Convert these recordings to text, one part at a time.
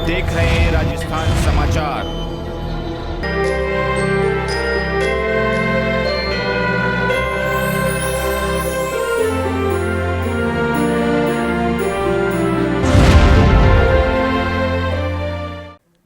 आप देख रहे हैं राजस्थान समाचार।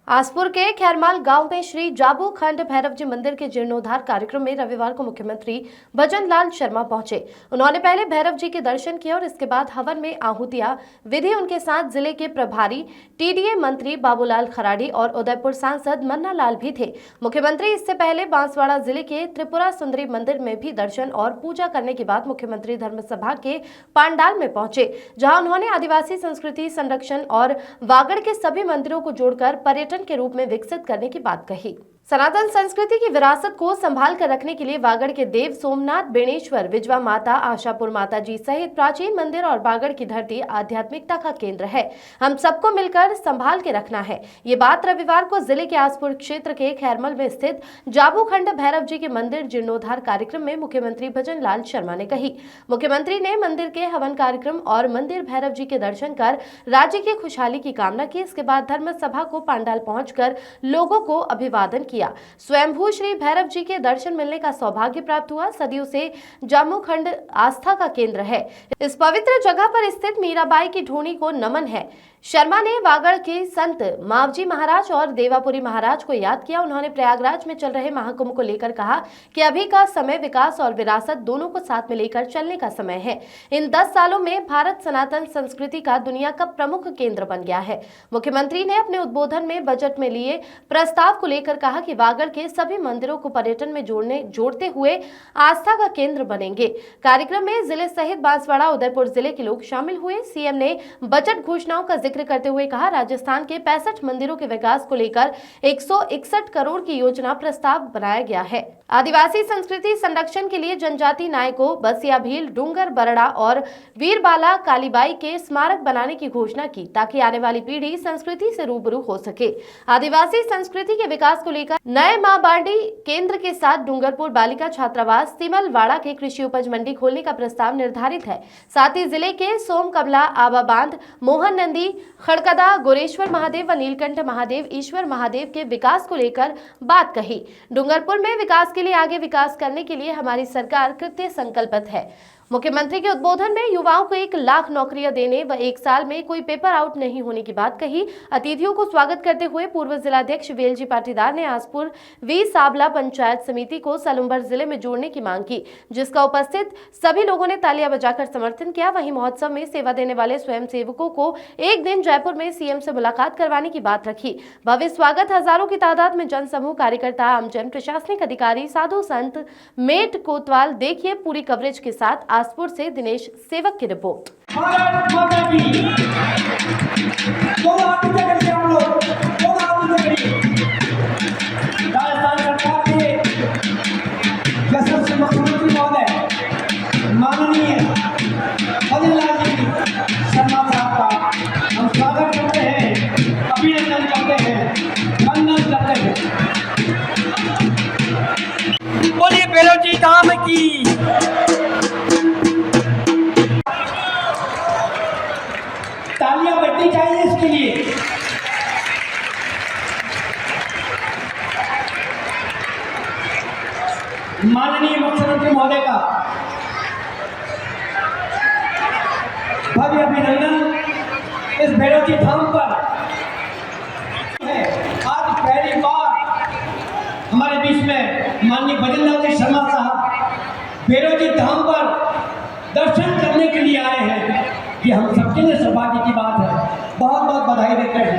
आसपुर के खैरमाल गांव में श्री जाबू खंड भैरव जी मंदिर के जीर्णोद्धार कार्यक्रम में रविवार को मुख्यमंत्री भजन लाल शर्मा पहुंचे। उन्होंने पहले भैरव जी के दर्शन किए और इसके बाद हवन में आहुतियां विधि उनके साथ जिले के प्रभारी टीडीए मंत्री बाबूलाल खराड़ी और उदयपुर सांसद मन्ना लाल भी थे। मुख्यमंत्री इससे पहले बांसवाड़ा जिले के त्रिपुरा सुंदरी मंदिर में भी दर्शन और पूजा करने के बाद मुख्यमंत्री धर्मसभा के पांडाल में पहुंचे, जहां उन्होंने आदिवासी संस्कृति संरक्षण और वागड़ के सभी मंदिरों को जोड़कर पर्यटन के रूप में विकसित करने की बात कही। सनातन संस्कृति की विरासत को संभाल कर रखने के लिए वागड़ के देव सोमनाथ, बेणेश्वर, विजवा माता, आशापुर माता जी सहित प्राचीन मंदिर और वागड़ की धरती आध्यात्मिकता का केंद्र है। हम सबको मिलकर संभाल के रखना है। ये बात रविवार को जिले के आसपुर क्षेत्र के खैरमल में स्थित जाबूखंड भैरव जी के मंदिर जीर्णोद्धार कार्यक्रम में मुख्यमंत्री भजन लाल शर्मा ने कही। मुख्यमंत्री ने मंदिर के हवन कार्यक्रम और मंदिर भैरव जी के दर्शन कर राज्य की खुशहाली की कामना की। इसके बाद धर्म सभा को पांडाल पहुंचकर लोगों को अभिवादन किया। स्वयंभू श्री भैरव जी के दर्शन मिलने का सौभाग्य प्राप्त हुआ। सदियों से जामुखंड आस्था का केंद्र है। इस पवित्र जगह पर स्थित मीराबाई की ढूंढी को नमन है। शर्मा ने वागड़ के संत मावजी महाराज और देवापुरी महाराज को याद किया। उन्होंने प्रयागराज में चल रहे महाकुंभ को लेकर कहा कि अभी का समय विकास और विरासत दोनों को साथ में लेकर चलने का समय है। इन 10 सालों में भारत सनातन संस्कृति का दुनिया का प्रमुख केंद्र बन गया है। मुख्यमंत्री ने अपने उद्बोधन में बजट में लिए प्रस्ताव को लेकर कहा कि वागड़ के सभी मंदिरों को पर्यटन में जोड़ते हुए आस्था का केंद्र बनेंगे। कार्यक्रम में जिले सहित बांसवाड़ा, उदयपुर जिले के लोग शामिल हुए। सीएम ने बजट घोषणाओं का जिक्र करते हुए कहा, राजस्थान के 65 मंदिरों के विकास को लेकर 161 करोड़ की योजना प्रस्ताव बनाया गया है। आदिवासी संस्कृति संरक्षण के लिए जनजाति नायकों बसिया भील, डूंगर बरड़ा और वीरबाला कालीबाई के स्मारक बनाने की घोषणा की, ताकि आने वाली पीढ़ी संस्कृति से रूबरू हो सके। आदिवासी संस्कृति के विकास को लेकर नए मां बांडी केंद्र के साथ डूंगरपुर बालिका छात्रावास, तिमलवाड़ा के कृषि उपज मंडी खोलने का प्रस्ताव निर्धारित है। साथ ही जिले के सोम कमला, आबा बांध, मोहन नंदी, खड़कदा, गोरेश्वर महादेव व नीलकंठ महादेव, ईश्वर महादेव के विकास को लेकर बात कही। डूंगरपुर में विकास के लिए आगे विकास करने के लिए हमारी सरकार कृत्य संकल्पित है। मुख्यमंत्री के उद्बोधन में युवाओं को 1 लाख नौकरियां देने व 1 साल में कोई पेपर आउट नहीं होने की बात कही। अतिथियों को स्वागत करते हुए पूर्व जिलाध्यक्ष वेलजी पाटीदार ने आसपुर वी साबला पंचायत समिति को सलुम्बर जिले में जोड़ने की मांग की, जिसका उपस्थित सभी लोगों ने तालियां बजाकर समर्थन किया। वहीं महोत्सव में सेवा देने वाले स्वयं सेवकों को एक दिन जयपुर में सीएम से मुलाकात करवाने की बात रखी। भव्य स्वागत, हजारों की तादाद में जनसमूह, कार्यकर्ता, आमजन, प्रशासनिक अधिकारी, साधु संत, मेट कोतवाल। देखिए पूरी कवरेज के साथ आसपुर से दिनेश सेवक की रिपोर्ट। मुख्यमंत्री महोदय माननीय भजन लाल जी शर्मा साहब का हम स्वागत करते हैं, अभिनंदन करते हैं, वंदन करते हैं। बोलिए भैरव जी धाम की। तालियां बजनी चाहिए इसके लिए। माननीय मुख्यमंत्री महोदय का भव्य अभिनंदन इस भैरव जी धाम पर है। आज पहली बार हमारे बीच में माननीय भजन लाल जी शर्मा साहब भैरव जी धाम पर दर्शन करने के लिए आए हैं। ये हम सबके लिए सौभाग्य की बात है। बहुत बहुत बधाई देते हैं।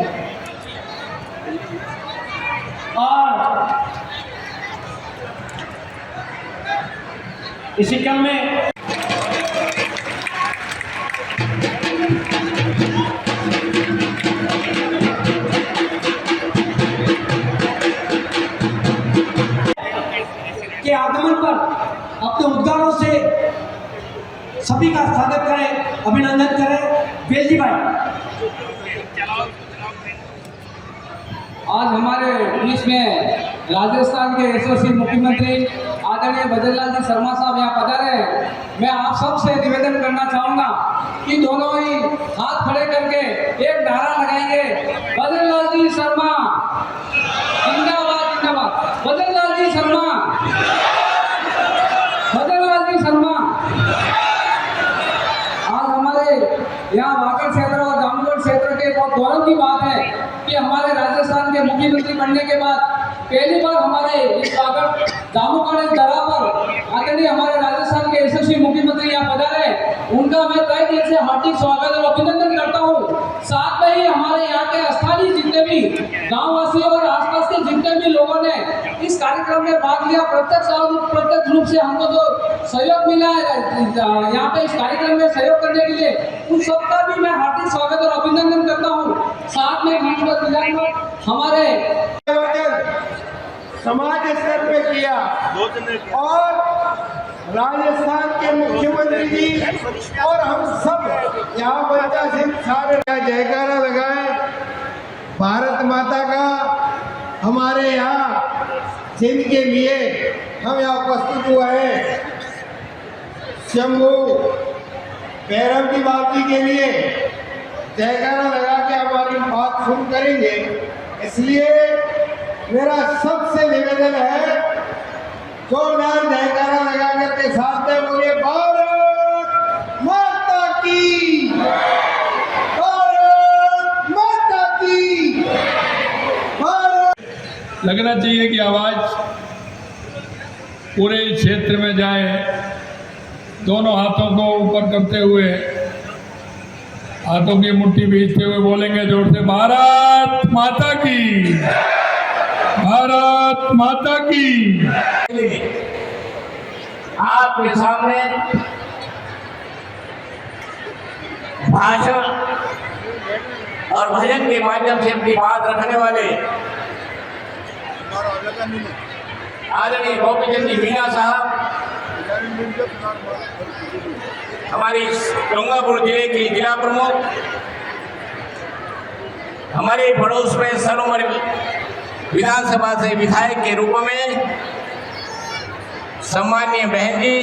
और इसी क्रम में के आगमन पर अपने उद्गारों से सभी का स्वागत करें, अभिनंदन करें। वेलजी भाई, आज हमारे बीच में राजस्थान के यशस्वी मुख्यमंत्री आदरणीय भजन लाल जी शर्मा साहब यहाँ पधारे हैं। मैं आप सबसे निवेदन करना चाहूँगा कि दोनों ही हाथ खड़े करके एक नारा लगाएंगे, भजन लाल बहुत गौरव की बात है कि हमारे राजस्थान के मुख्यमंत्री बनने के बाद पहली बार हमारे इस बागड़ जामुखाड़ी दरा पर आदरणीय हमारे राजस्थान के यशस्वी मुख्यमंत्री यहाँ पधारे। उनका मैं तहे दिल से हार्दिक स्वागत और अभिनंदन करता हूँ। साथ में ही हमारे यहाँ के स्थानीय जितने भी गांववासियों और आसपास के जितने भी लोगों ने इस कार्यक्रम में भाग लिया, प्रत्यक्ष रूप से हमको जो सहयोग मिला है यहाँ पे इस कार्यक्रम में सहयोग करने के लिए, उन सबका भी मैं हार्दिक स्वागत और अभिनंदन करता हूँ। साथ में हमारे समाज स्तर पे किया और राजस्थान के मुख्यमंत्री जी और हम सब यहाँ बच्चा से सारे जयकारा लगाए भारत माता का। हमारे यहाँ सिंध के लिए हम यहाँ उपस्थित हुए हैं शंभू भैरव की बात के लिए जयकारा लगा के हमारी बात सुन करेंगे। इसलिए मेरा सबसे निवेदन है जोरदार जयकारा लगा करके साथ में बोलिए भारत माता की, भारत माता की, भारत। लगना चाहिए कि आवाज पूरे क्षेत्र में जाए। दोनों हाथों को ऊपर करते हुए, हाथों की मुट्ठी बीचते हुए बोलेंगे जोर से, भारत माता की, भारत माता की। आपके सामने भाषण और भजन के माध्यम से अपनी बात रखने वाले आदरणीय गोपी चंद जी मीणा साहब, हमारी डूंगरपुर जिले की जिला प्रमुख, हमारे पड़ोस में सरोवर विधानसभा से विधायक के रूप में सम्माननीय बहन जी,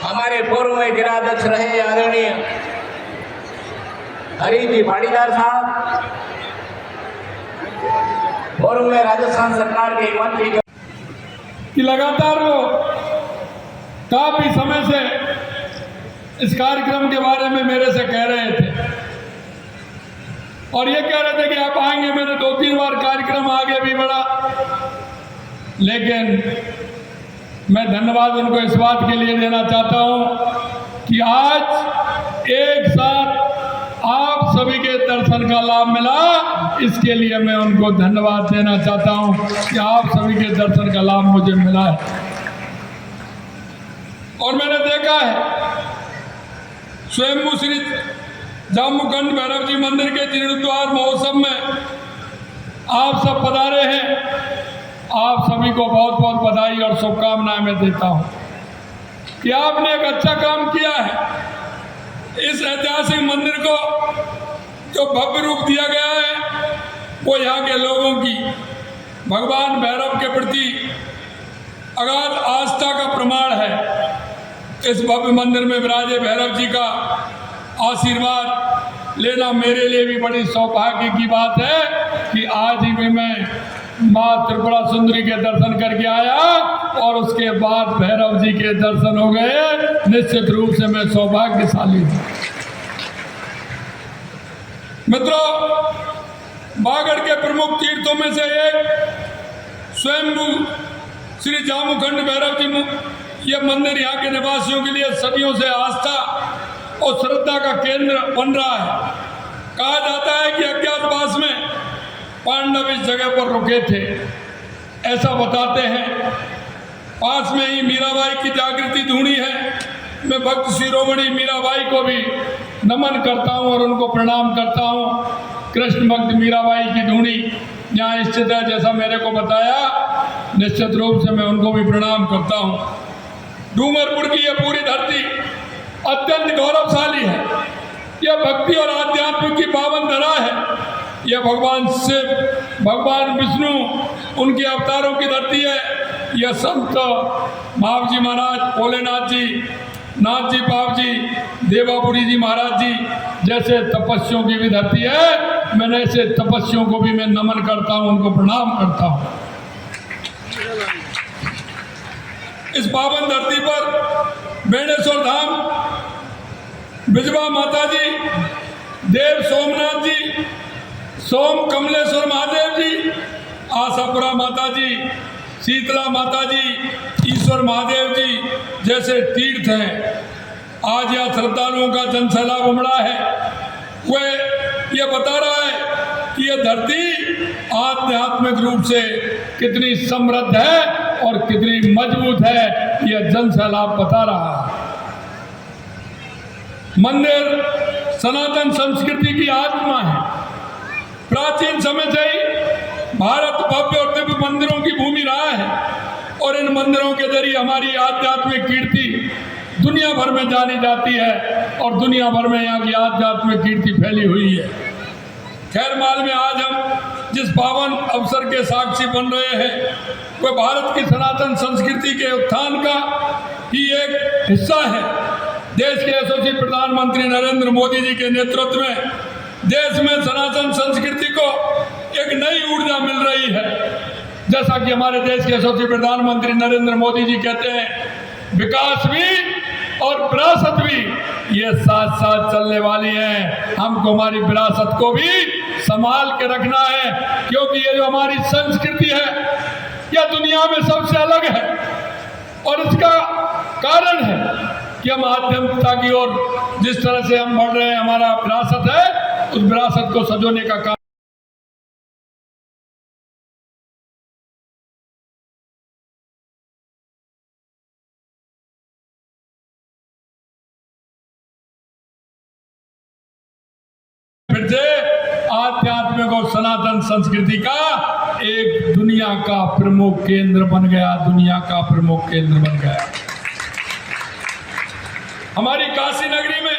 हमारे पूर्व में जिलाध्यक्ष रहे आदरणीय हरी जी पाटीदार साहब, पूर्व में राजस्थान सरकार के मंत्री कि लगातार वो काफी समय से इस कार्यक्रम के बारे में मेरे से कह रहे थे और ये कह रहे थे कि आप आएंगे। मैंने 2-3 बार कार्यक्रम आगे भी बढ़ा, लेकिन मैं धन्यवाद उनको इस बात के लिए देना चाहता हूं कि आज एक साथ आप सभी के दर्शन का लाभ मिला। इसके लिए मैं उनको धन्यवाद देना चाहता हूं कि आप सभी के दर्शन का लाभ मुझे मिला है। और मैंने देखा है स्वयं श्री जामुखंड भैरव जी मंदिर के जीर्णोद्धार महोत्सव में आप सब पधारे हैं। आप सभी को बहुत बहुत बधाई और शुभकामनाएं मैं देता हूं कि आपने एक अच्छा काम किया है। इस ऐतिहासिक मंदिर को जो भव्य रूप दिया गया है वो यहाँ के लोगों की भगवान भैरव के प्रति अगाध आस्था का प्रमाण है। इस भव्य मंदिर में विराजे भैरव जी का आशीर्वाद लेना मेरे लिए भी बड़ी सौभाग्य की बात है कि आज ही में मैं माँ त्रिपुरा सुंदरी के दर्शन करके आया और उसके बाद भैरव जी के दर्शन हो गए। निश्चित रूप से मैं सौभाग्यशाली हूँ। मित्रों, बागड़ के प्रमुख तीर्थों में से एक स्वयंभू श्री जामुखंड भैरव जी ये मंदिर यहाँ के निवासियों के लिए सदियों से आस्था और श्रद्धा का केंद्र बन रहा है। कहा जाता है कि अज्ञातवास में पांडव इस जगह पर रुके थे, ऐसा बताते हैं। पास में ही मीराबाई की जागृति धूनी है। मैं भक्त शिरोमणि मीराबाई को भी नमन करता हूँ और उनको प्रणाम करता हूँ। कृष्ण भक्त मीराबाई की धूनी यहाँ स्थित है, जैसा मेरे को बताया। निश्चित रूप से मैं उनको भी प्रणाम करता हूँ। डूंगरपुर की यह पूरी धरती अत्यंत गौरवशाली है। यह भक्ति और आध्यात्म की पावन धरा है। यह भगवान शिव, भगवान विष्णु, उनके अवतारों की धरती है। यह संत महाव जी महाराज, भोलेनाथ जी, नाथ जी, पाव जी, देवापुरी जी महाराज जी जैसे तपस्वियों की भी धरती है। मैंने ऐसे तपस्वियों को भी मैं नमन करता हूँ, उनको प्रणाम करता हूँ। इस पावन धरती पर बेणेश्वर धाम बिजवा माता जी, देव सोमनाथ जी, सोम कमलेश्वर महादेव जी, आशापुरा माता जी, शीतला माता जी, ईश्वर महादेव जी जैसे तीर्थ हैं। आज यहाँ श्रद्धालुओं का जनसैलाब उमड़ा है। वह यह बता रहा है कि यह धरती आध्यात्मिक रूप से कितनी समृद्ध है और कितनी मजबूत है, यह जनसैलाब बता रहा है। मंदिर सनातन संस्कृति की आत्मा है। प्राचीन समय से ही भारत भव्य और दिव्य मंदिरों की भूमि रहा है और इन मंदिरों के जरिए हमारी आध्यात्मिक कीर्ति दुनिया भर में जानी जाती है और दुनिया भर में यहाँ की आध्यात्मिक कीर्ति फैली हुई है। खैरमाल में आज हम जिस पावन अवसर के साक्षी बन रहे हैं वह भारत की सनातन संस्कृति के उत्थान का ही एक हिस्सा है। देश के यशस्वी प्रधानमंत्री नरेंद्र मोदी जी के नेतृत्व में देश में सनातन संस्कृति को एक नई ऊर्जा मिल रही है। जैसा कि हमारे देश के यशस्वी प्रधानमंत्री नरेंद्र मोदी जी कहते हैं, विकास भी और विरासत भी ये साथ साथ चलने वाली है। हमको हमारी विरासत को भी संभाल के रखना है, क्योंकि ये जो हमारी संस्कृति है यह दुनिया में सबसे अलग है और इसका कारण है कि हम आध्यात्मिकता की ओर जिस तरह से हम बढ़ रहे हैं, हमारा विरासत है, उस विरासत को सजोने का काम फिर से आध्यात्मिक और सनातन संस्कृति का एक दुनिया का प्रमुख केंद्र बन गया, दुनिया का प्रमुख केंद्र बन गया। हमारी काशी नगरी में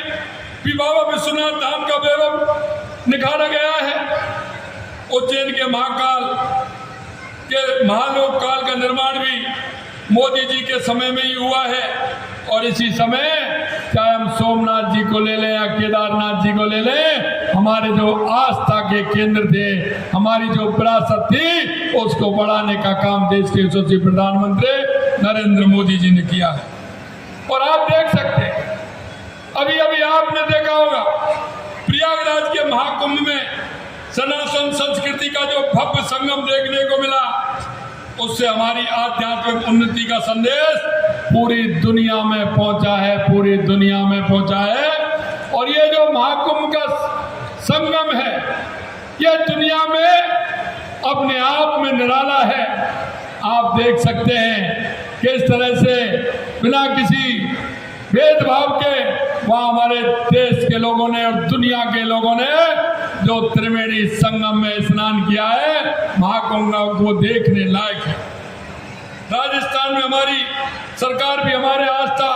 भी बाबा विश्वनाथ धाम का वैभव निखारा गया है। उज्जैन के महाकाल के महालोक काल का निर्माण भी मोदी जी के समय में ही हुआ है और इसी समय चाहे हम सोमनाथ जी को ले लें या केदारनाथ जी को ले लें, हमारे जो आस्था के केंद्र थे, हमारी जो विरासत थी, उसको बढ़ाने का काम देश के यशस्वी प्रधानमंत्री नरेंद्र मोदी जी ने किया है। और आप देख सकते हैं, अभी अभी आपने देखा होगा प्रयागराज के महाकुंभ में सनातन संस्कृति का जो भव्य संगम देखने को मिला, उससे हमारी आध्यात्मिक उन्नति का संदेश पूरी दुनिया में पहुंचा है, पूरी दुनिया में पहुंचा है। और ये जो महाकुंभ का संगम है, ये दुनिया में अपने आप में निराला है। आप देख सकते हैं किस तरह से बिना किसी भेदभाव के वहाँ हमारे देश के लोगों ने और दुनिया के लोगों ने जो त्रिवेणी संगम में स्नान किया है, महाकुंभ को देखने लायक है। राजस्थान में हमारी सरकार भी हमारे आस्था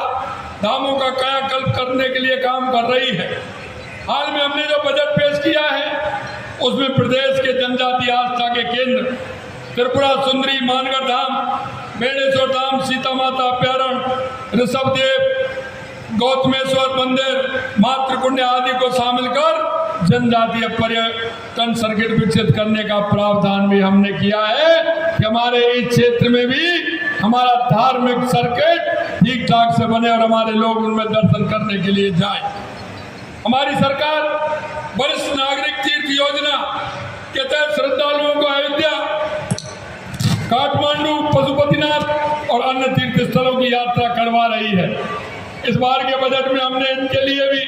धामों का कायाकल्प करने के लिए काम कर रही है। हाल में हमने जो बजट पेश किया है उसमें प्रदेश के जनजातीय आस्था के केंद्र त्रिपुरा सुंदरी मानगढ़ धाम, बेणेश्वर धाम, सीता माता अभ्यारण्य, ऋषभदेव, गौतमेश्वर मंदिर, मातृकुंड आदि को शामिल कर जनजातीय पर्यटन सर्किट विकसित करने का प्रावधान भी हमने किया है कि हमारे इस क्षेत्र में भी हमारा धार्मिक सर्किट ठीक ठाक से बने और हमारे लोग उनमें दर्शन करने के लिए जाएं। हमारी सरकार वरिष्ठ नागरिक तीर्थ योजना के तहत श्रद्धालुओं को अयोध्या, काठमांडू, पशुपतिनाथ और अन्य तीर्थ स्थलों की यात्रा करवा रही है। इस बार के बजट में हमने इनके लिए भी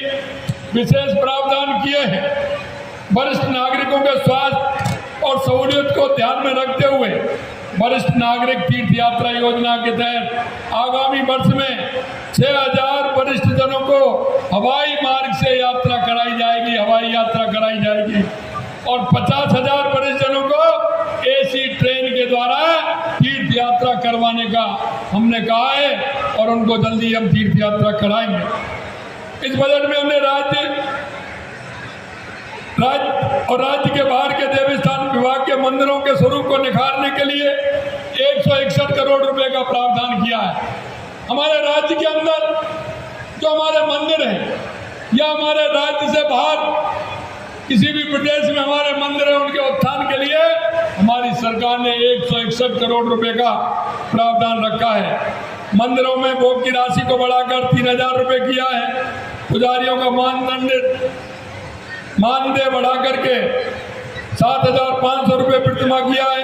विशेष प्रावधान किए हैं। वरिष्ठ नागरिकों के स्वास्थ्य और सहूलियत को ध्यान में रखते हुए वरिष्ठ नागरिक तीर्थ यात्रा योजना के तहत आगामी वर्ष में 6000 वरिष्ठ जनों को हवाई मार्ग से यात्रा कराई जाएगी, हवाई यात्रा कराई जाएगी और 50,000 वरिष्ठ जनों को एसी ट्रेन के द्वारा तीर्थ यात्रा करवाने का हमने कहा है और उनको जल्दी हम तीर्थ यात्रा कराएंगे। इस बजट में हमने राज्य के बाहर के देवस्थान विभाग के मंदिरों के स्वरूप को निखारने के लिए 161 करोड़ रुपए का प्रावधान किया है। हमारे राज्य के अंदर जो हमारे मंदिर हैं या हमारे राज्य से बाहर किसी भी प्रदेश में हमारे मंदिर हैं, उनके उत्थान के लिए हमारी सरकार ने 161 करोड़ रुपए का प्रावधान रखा है। मंदिरों में भोग की राशि को बढ़ाकर 3000 रुपए किया है। पुजारियों का मानदेय बढ़ा करके 7,500 रुपये प्रतिमा किया है।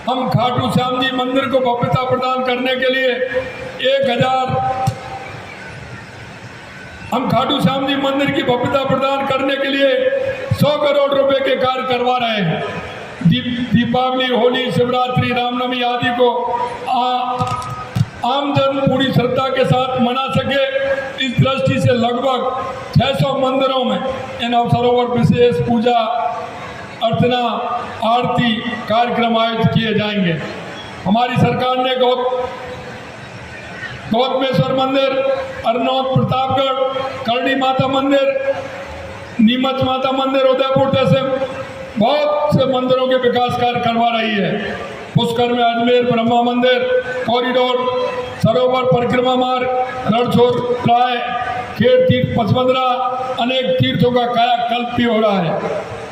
हम खाटू श्याम जी मंदिर को भव्यता प्रदान करने के लिए 100 करोड़ रुपए के कार्य करवा रहे हैं। दीपावली, होली, शिवरात्रि, रामनवमी आदि को आमजन पूरी श्रद्धा के साथ मना सके, इस दृष्टि से लगभग 600 मंदिरों में इन अवसरों पर विशेष पूजा अर्चना आरती कार्यक्रम आयोजित किए जाएंगे। हमारी सरकार ने गौतमेश्वर मंदिर, अरनौत प्रतापगढ़, करणी माता मंदिर, नीमच माता मंदिर, उदयपुर जैसे बहुत से मंदिरों के विकास कार्य करवा रही है। पुष्कर में अजमेर ब्रह्मा मंदिर, कॉरिडोर, सरोवर परिक्रमा मार्ग, रणछोड़ राय, खेड़ तीर्थ, पचमंदरा, अनेक तीर्थों का कायाकल्प भी हो रहा है।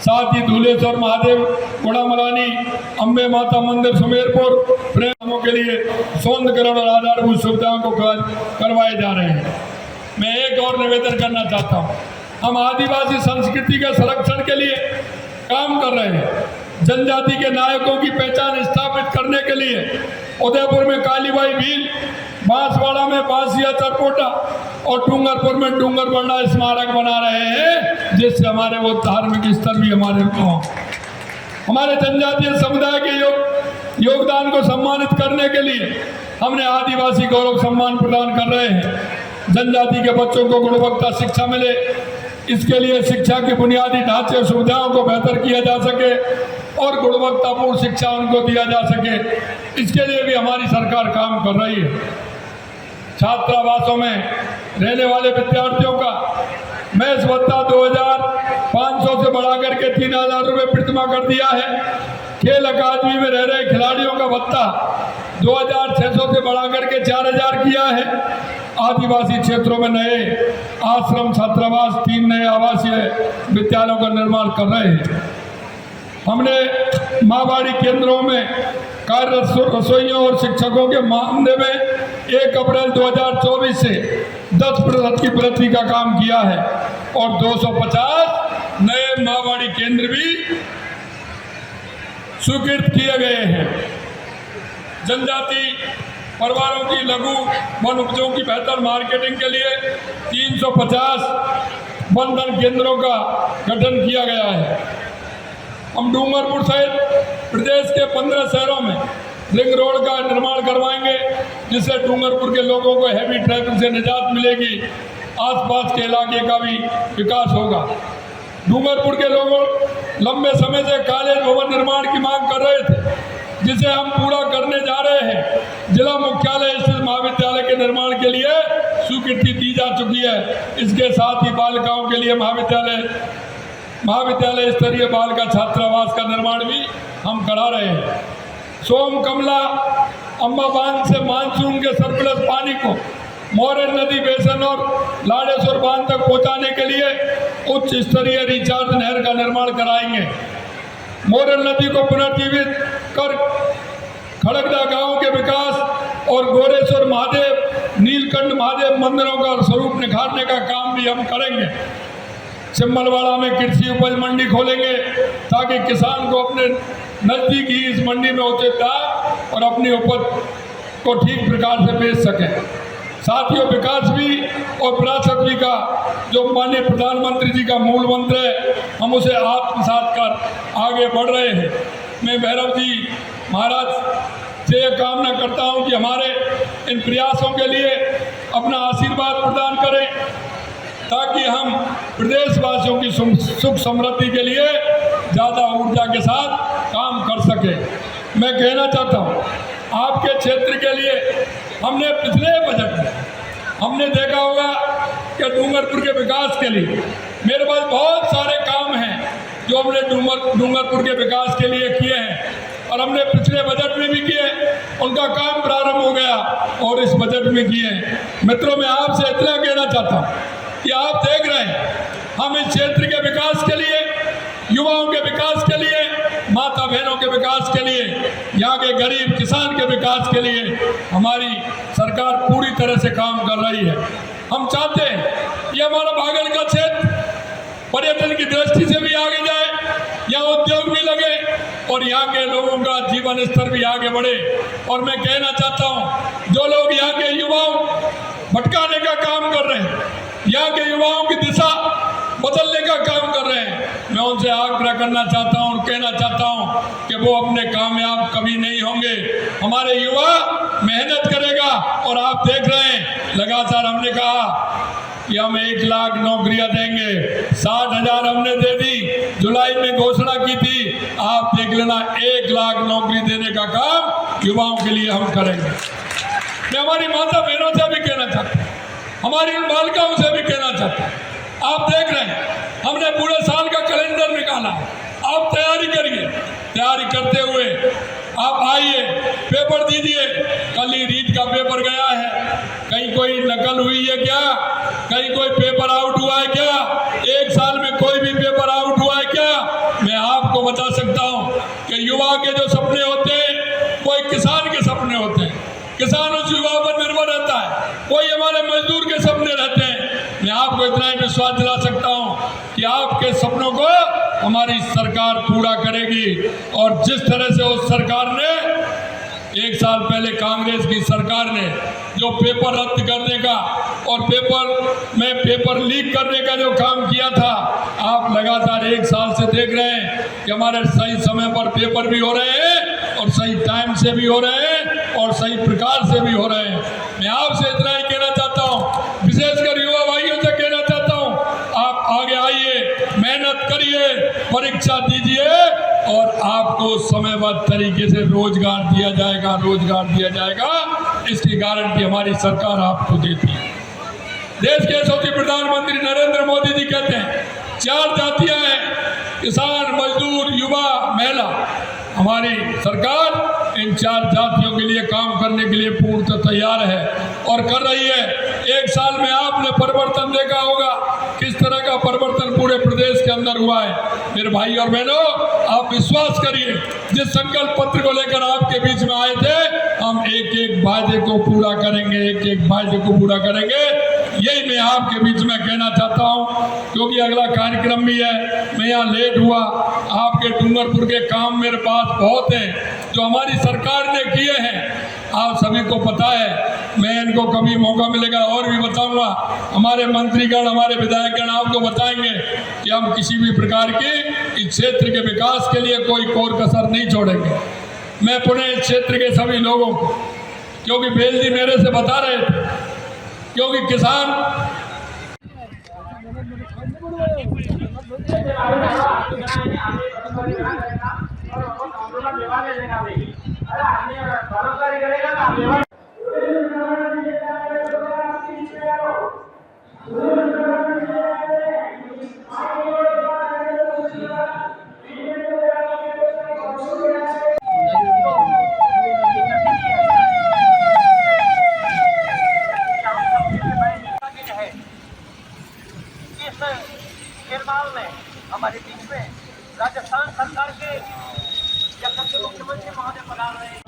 साथ ही धुलेश्वर महादेव, गुड़ामलानी, अम्बे माता मंदिर, सुमेरपुर प्रेमों के लिए सौंदर्यकरण और आधारभूत सुविधाओं को करवाए जा रहे हैं। मैं एक और निवेदन करना चाहता हूँ। हम आदिवासी संस्कृति के संरक्षण के लिए काम कर रहे हैं। जनजाति के नायकों की पहचान स्थापित करने के लिए उदयपुर में कालीबाई भील, बांसवाड़ा में बांसिया चरपोटा और डूंगरपुर में डूंगर बंडा स्मारक बना रहे हैं, जिससे हमारे वो धार्मिक स्तर भी हमारे जनजातीय समुदाय के योगदान को सम्मानित करने के लिए हमने आदिवासी गौरव सम्मान प्रदान कर रहे हैं। जनजाति के बच्चों को गुणवत्ता शिक्षा मिले, इसके लिए शिक्षा की बुनियादी ढांचे और सुविधाओं को बेहतर किया जा सके और गुणवत्तापूर्ण शिक्षा उनको दिया जा सके, इसके लिए भी हमारी सरकार काम कर रही है। छात्रावासों में रहने वाले विद्यार्थियों का मेस भत्ता 2,500 से बढ़ा करके 3,000 रुपये प्रतिमा कर दिया है। खेल अकादमी में रह रहे खिलाड़ियों का भत्ता 2,600 से बढ़ा करके 4,000 किया है। आदिवासी क्षेत्रों में नए आश्रम, छात्रावास, 3 नए आवासीय विद्यालयों का निर्माण कर रहे हैं। हमने माहवाड़ी केंद्रों में कार्यरत रसोइयों और शिक्षकों के मानदेय में 1 अप्रैल 2024 से 10% की वृद्धि का काम किया है और 250 नए माहवाड़ी केंद्र भी स्वीकृत किए गए हैं। जनजाति परिवारों की लघु वन उपजों की बेहतर मार्केटिंग के लिए 350 वन केंद्रों का गठन किया गया है। हम डूंगरपुर सहित प्रदेश के 15 शहरों में रिंग रोड का निर्माण करवाएंगे, जिससे डूंगरपुर के लोगों को हैवी ट्रैफिक से निजात मिलेगी, आसपास के इलाके का भी विकास होगा। डूंगरपुर के लोग लंबे समय से कॉलेज भवन निर्माण की मांग कर रहे थे, जिसे हम पूरा करने जा रहे हैं। जिला मुख्यालय स्थित महाविद्यालय के निर्माण के लिए स्वीकृति दी जा चुकी है। इसके साथ ही बालिकाओं के लिए महाविद्यालय स्तरीय बालिका छात्रावास का निर्माण भी हम करा रहे हैं। सोम कमला अम्बा बांध से मानसून के सरप्लस पानी को मोरन नदी बेसन और लाड़ेश्वर बांध तक पहुंचाने के लिए उच्च स्तरीय रिचार्ज नहर का निर्माण कराएंगे। मोरन नदी को पुनर्जीवित कर खड़गदा गांव के विकास और गोरेश्वर महादेव, नीलकंठ महादेव मंदिरों का स्वरूप निखारने का काम भी हम करेंगे। सिम्मलवाड़ा में कृषि उपज मंडी खोलेंगे ताकि किसान को अपने नजदीक ही इस मंडी में उचित दाम और अपनी उपज को ठीक प्रकार से बेच सकें। साथियों, विकास भी और विरासत भी का जो माननीय प्रधानमंत्री जी का मूल मंत्र है, हम उसे आत्मसात कर आगे बढ़ रहे हैं। मैं भैरव जी महाराज से यह कामना करता हूं कि हमारे इन प्रयासों के लिए अपना आशीर्वाद प्रदान करें, ताकि हम प्रदेशवासियों की सुख समृद्धि के लिए ज़्यादा ऊर्जा के साथ काम कर सकें। मैं कहना चाहता हूँ, आपके क्षेत्र के लिए हमने पिछले बजट में हमने देखा होगा कि डूंगरपुर के विकास के लिए मेरे पास बहुत सारे काम हैं जो हमने डूंगरपुर के विकास के लिए किए हैं और हमने पिछले बजट में भी किए। उनका काम प्रारंभ हो गया और इस बजट में किए हैं। मित्रों, मैं आपसे इतना कहना चाहता हूँ कि आप देख रहे हैं, हम इस क्षेत्र के विकास के लिए, युवाओं के विकास के लिए, माता बहनों के विकास के लिए, यहाँ के गरीब किसान के विकास के लिए हमारी सरकार पूरी तरह से काम कर रही है। हम चाहते हैं ये हमारा बागड़ का क्षेत्र पर्यटन की दृष्टि से भी आगे जाए, यहाँ उद्योग भी लगे और यहाँ के लोगों का जीवन स्तर भी आगे बढ़े। और मैं कहना चाहता हूँ जो लोग यहाँ के युवाओं भटकाने का काम कर रहे हैं, यहाँ के युवाओं की दिशा बदलने का काम कर रहे हैं, मैं उनसे आग्रह करना चाहता हूँ और कहना चाहता हूँ कि वो अपने कामयाब कभी नहीं होंगे। हमारे युवा मेहनत करेगा और आप देख रहे हैं लगातार हमने कहा कि हम 1 लाख नौकरियां देंगे, 60,000 हमने दे दी, जुलाई में घोषणा की थी, आप देख लेना 1 लाख नौकरी देने का काम युवाओं के लिए हम करेंगे। मैं हमारी माता बहनों से भी कहना चाहता हूँ, हमारी बालिकाओं से भी कहना चाहता हूँ, आप देख रहे हैं हमने पूरे साल का कैलेंडर निकाला, आप तैयारी करिए, तैयारी करते हुए आप आइए, पेपर दीजिए। कल ही रीट का पेपर गया है, कहीं कोई नकल हुई है क्या, कहीं कोई पेपर आउट हुआ है क्या, 1 साल में कोई भी पेपर आउट हुआ है क्या? मैं आपको बता सकता हूँ कि युवा के जो सपने होते हैं कोई किसान के सपने होते हैं, किसान उस युवा पर निर्भर रहता है, कोई हमारे मजदूर के सपने रहते हैं। मैं आपको इतना ही विश्वास दिला सकता हूँ कि आपके सपनों को हमारी सरकार पूरा करेगी। और जिस तरह से उस सरकार ने 1 साल पहले कांग्रेस की सरकार ने जो पेपर रद्द करने का और पेपर लीक करने का जो काम किया था, आप लगातार 1 साल से देख रहे हैं कि हमारे सही समय पर पेपर भी हो रहे हैं और सही टाइम से भी हो रहे हैं और सही प्रकार से भी हो रहे हैं। मैं आपसे इतना ही कहना चाहता हूँ, विशेषकर युवा भाइयों से कहना चाहता हूँ, आप आगे आइए, मेहनत करिए, परीक्षा दीजिए और आपको समयबद्ध तरीके से रोजगार दिया जाएगा, रोजगार दिया जाएगा। इसकी गारंटी हमारी सरकार आपको देती है। देश के यशस्वी प्रधानमंत्री नरेंद्र मोदी जी कहते हैं 4 जातियां हैं, किसान, मजदूर, युवा, महिला। हमारी सरकार इन 4 जातियों के लिए काम करने के लिए पूर्णतः तैयार है और कर रही है। 1 साल में आपने परिवर्तन देखा होगा, किस तरह का परिवर्तन पूरे प्रदेश के अंदर हुआ है। मेरे भाई और बहनों, आप विश्वास करिए, जिस संकल्प पत्र को लेकर आपके बीच में आए थे, हम एक वायदे को पूरा करेंगे, एक वायदे को पूरा करेंगे। यही मैं आपके बीच में कहना चाहता हूं, क्योंकि अगला कार्यक्रम भी है। मैं यहाँ लेट हुआ, आपके डूंगरपुर के काम मेरे पास बहुत हैं जो हमारी सरकार ने किए हैं, आप सभी को पता है। मैं इनको कभी मौका मिलेगा और भी बताऊंगा। हमारे मंत्रीगण, हमारे विधायकगण आपको बताएंगे कि हम किसी भी प्रकार के इस क्षेत्र के विकास के लिए कोई कोर कसर नहीं छोड़ेंगे। मैं पुणे क्षेत्र के सभी लोगों को, क्योंकि बेल जी मेरे से बता रहे थे, क्योंकि किसान निर्माण में हमारे बीच में राजस्थान सरकार के यशस्वी मुख्यमंत्री महोदय पधार रहे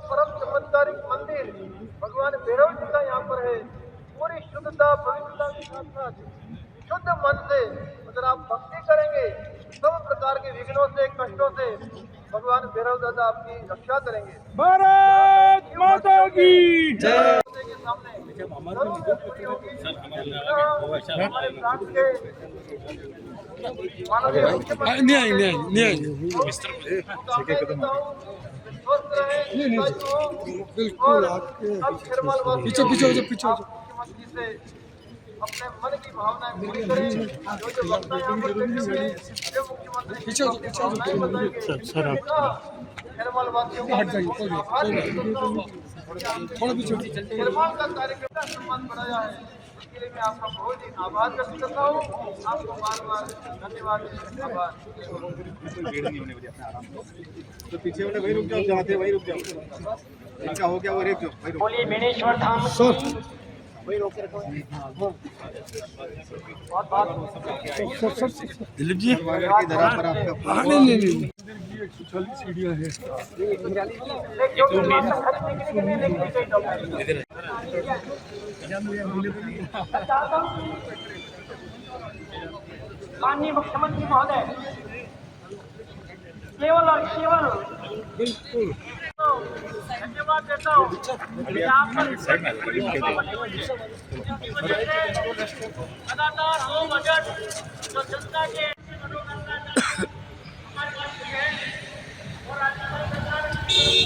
परम चमत्कारिक मंदिर भगवान भैरव जी का यहाँ पर है। पूरी शुद्धता पवित्रता के साथ साथ शुद्ध मन से अगर आप भक्ति करेंगे, सब प्रकार के विघ्नों से, कष्टों से भगवान भैरव दादा आपकी रक्षा करेंगे। भारत माता की जय। कैमरे के सामने हमारे प्रांत के माननीय मुख्यमंत्री बिल्कुल पीछे मुख्यमंत्री से अपने मन की भावनाएं पूरी करें। जो वक्ता यहाँ पर बैठे हुए हैं, जो मुख्यमंत्री खेरमाल वासियों को खेरमाल का कार्यक्रम का सम्मान बढ़ाया है, इसके लिए मैं आपका बहुत ही आभार व्यक्त करता हूँ। आपको बार बार धन्यवाद आभार। तो पीछे वाले वही रुक जाओ, जहाँ थे वही रुक जाओ, इनका हो गया वो रुक जाओ। बोलिए बेनेश्वर धाम वही रोक के रखो। दिलीप जी की धरा पर आपका नहीं 140 सीढ़ियाँ हैं। माननीय मुख्यमंत्री महोदय, केवल और केवल धन्यवाद देता हूँ। यहाँ पर लगातार हो बजट जो जनता के मनोकामना हमारे पास है और राज्य सरकार धन्यवाद।